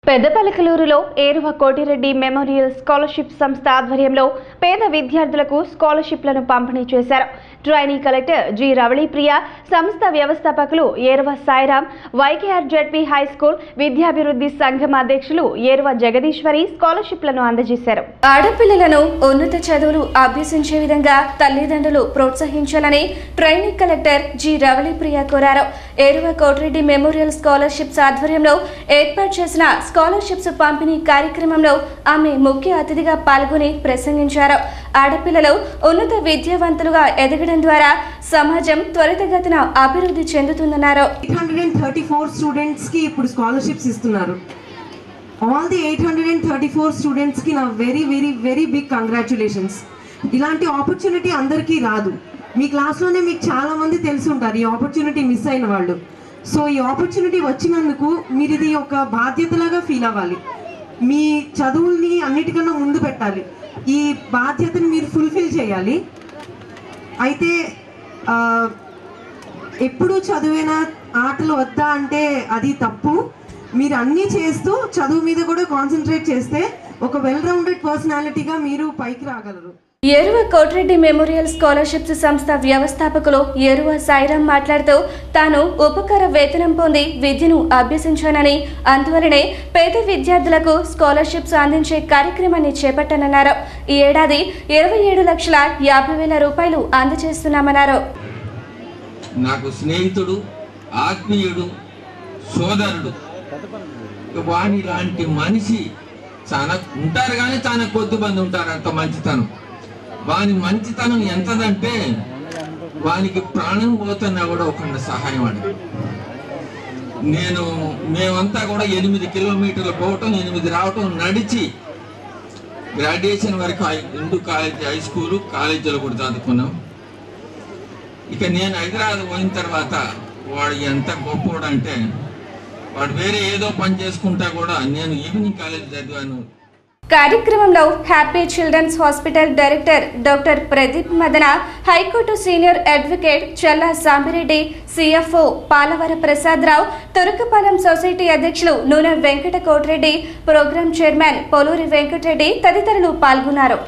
పెద్దపల్లికలూరులో Eruva Koti Reddy memorial scholarship సంస్థ ఆధ్వర్యంలో పేద విద్యార్థులకు స్కాలర్షిప్లను పంపిణీ చేశారు. ట్రైనీ కలెక్టర్ జి రవళిప్రియ, సంస్థ వ్యవస్థాపకులు Eruva Sairam, YKR ZP high school విద్యాభివృద్ధి సంఘం అధ్యక్షులు ఏరువ జగదీశ్వరి స్కాలర్షిప్లను అందజేశారు. ఆడపిల్లలను ఉన్నత చదువులు అభ్యసించే విధంగా తల్లిదండ్రులు ప్రోత్సహించాలని ట్రైనీ కలెక్టర్ జి రవళిప్రియ కోరారు. ఏరువ కోటిరెడ్డి మెమోరియల్ స్కాలర్షిప్స్ ఆధ్వర్యంలో ఏర్పాటు చేసిన స్కాలర్షిప్స్ పంపిణీ కార్యక్రమంలో ఆమె ముఖ్య అతిథిగా పాల్గొని ప్రసంగించారు. ఆడపిల్లలు ఉన్నత విద్యావంతులుగా ఎదగడం ద్వారా సమాజం త్వరితగతిన అభివృద్ధి చెందుతుందన్నారు. 834 స్టూడెంట్స్ కి ఇప్పుడు స్కాలర్షిప్స్ ఇస్తున్నారు. ఆల్ ది 834 స్టూడెంట్స్ కి నా వెరీ బిగ్ కంగ్రాచులేషన్స్. ఇలాంటి ఆపర్చునిటీ అందరికీ రాదు. మీ క్లాస్లోనే మీకు చాలా మంది తెలిసి ఉంటారు ఈ ఆపర్చునిటీ మిస్ అయిన వాళ్ళు. సో ఈ ఆపర్చునిటీ వచ్చినందుకు మీరు ఇది ఒక బాధ్యతలాగా ఫీల్ అవ్వాలి. మీ చదువుల్ని అన్నిటికన్నా ముందు పెట్టాలి. ఈ బాధ్యతను మీరు ఫుల్ఫిల్ చేయాలి. అయితే ఎప్పుడు చదువేనా ఆటలు వద్దా అంటే అది తప్పు. మీరు అన్నీ చేస్తూ చదువు మీద కూడా కాన్సన్ట్రేట్ చేస్తే ఒక వెల్ రౌండెడ్ పర్సనాలిటీగా మీరు పైకి రాగలరు. ఏరువ కోటిరెడ్డి మెమోరియల్ స్కాలర్షిప్స్ సంస్థ వ్యవస్థాపకులు ఏరువ సాయిరాం మాట్లాడుతూ తాను ఉపకార వేతనం పొంది విద్యను అభ్యసించానని, అందువలనే పేద విద్యార్థులకు స్కాలర్షిప్స్ అందించే కార్యక్రమాన్ని చేపట్టానన్నారు. ఈ ఏడాది 27,50,000 రూపాయలు అందజేస్తున్నామన్నారు. నాకు స్నేహితుడు, ఆత్మీయుడు, సోదరుడు వాణి లాంటి మనిషి చాలా ఉంటారు, కానీ చాలా కొద్ది మంది ఉంటారు. అంత మంచితనం, వాని మంచితనం ఎంతదంటే వానికి ప్రాణం పోతున్నా కూడా ఒక సహాయం అడగ. మేమంతా కూడా 8 కిలోమీటర్లు పోవటం, 8 రావటం నడిచి గ్రాడ్యుయేషన్ వరకు హిందూ కాలేజ్, హై స్కూలు, కాలేజీలో కూడా చదువుకున్నాం. ఇక నేను హైదరాబాద్ పోయిన తర్వాత వాడు ఎంత గొప్పవాడు అంటే వాడు వేరే ఏదో పని చేసుకుంటా కూడా నేను ఈవినింగ్ కాలేజ్ చదివాను. కార్యక్రమంలో happy children's hospital director doctor Pradeep Madana, high court senior advocate Challa Sambireddy, CFO Palavara Prasadarao, Turakapalem society అధ్యక్షులు నూనె వెంకట కోటిరెడ్డి, ప్రోగ్రాం చైర్మన్ పోలూరి వెంకటరెడ్డి తదితరులు పాల్గొన్నారు.